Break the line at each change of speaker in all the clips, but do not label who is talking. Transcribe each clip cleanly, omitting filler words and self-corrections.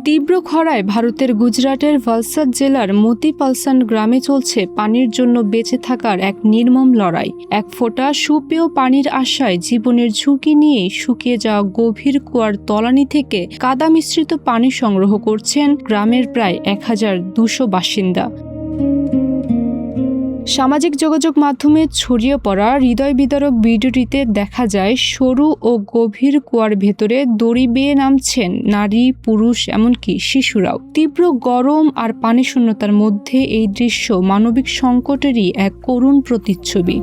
তীব্র খরায় ভারতের গুজরাটের ভালসাদ জেলার মোতিপালসান গ্রামে চলছে পানির জন্য বেঁচে থাকার এক নির্মম লড়াই। এক ফোঁটা সুপেয় পানির আশায় জীবনের ঝুঁকি নিয়ে শুকিয়ে যাওয়া গভীর কুয়ার তলানি থেকে কাদা মিশ্রিত পানি সংগ্রহ করছেন গ্রামের প্রায় 1200 বাসিন্দা। সামাজিক যোগাযোগ মাধ্যমে ছড়িয়ে পড়া হৃদয় বিদারক ভিডিওটিতে দেখা যায় সরু ও গভীর কুয়ার ভেতরে দড়ি বেয়ে নামছেন নারী, পুরুষ, এমনকি শিশুরাও। তীব্র গরম আর পানি শূন্যতার মধ্যে এই দৃশ্য মানবিক সংকটেরই এক করুণ প্রতিচ্ছবি।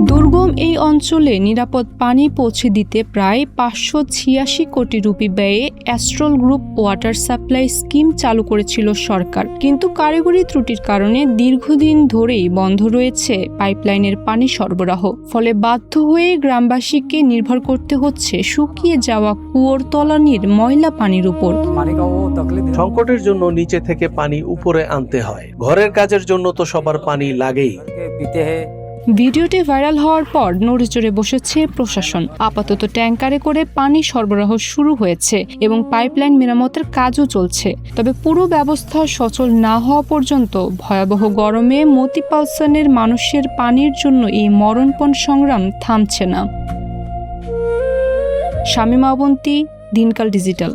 দুর্গম এই অঞ্চলে নিরাপদ পানি পৌঁছে দিতে প্রায় 586 কোটি রুপি ব্যয়ে অ্যাস্ট্রল গ্রুপ ওয়াটার সাপ্লাই স্কিম চালু করেছিল সরকার, কিন্তু কারিগরি ত্রুটির কারণে দীর্ঘদিন ধরেই বন্ধ রয়েছে পাইপলাইনের পানি সরবরাহ। ফলে বাধ্য হয়ে গ্রামবাসীকে নির্ভর করতে হচ্ছে শুকিয়ে যাওয়া কুয়োর তলানির ময়লা পানির উপর।
সংকটের জন্য নিচে থেকে পানি উপরে আনতে হয়। ঘরের কাজের জন্য তো সবার পানি লাগেই।
ভিডিওটি ভাইরাল হওয়ার পর নড়েচড়ে বসেছে প্রশাসন। আপাতত ট্যাঙ্কারে করে পানি সরবরাহ শুরু হয়েছে এবং পাইপলাইন মেরামতের কাজও চলছে। তবে পুরো ব্যবস্থা সচল না হওয়া পর্যন্ত ভয়াবহ গরমে মোতিপালসানের মানুষের পানির জন্য এই মরণপণ সংগ্রাম থামছে না। শামীমা অবন্তী, দিনকাল ডিজিটাল।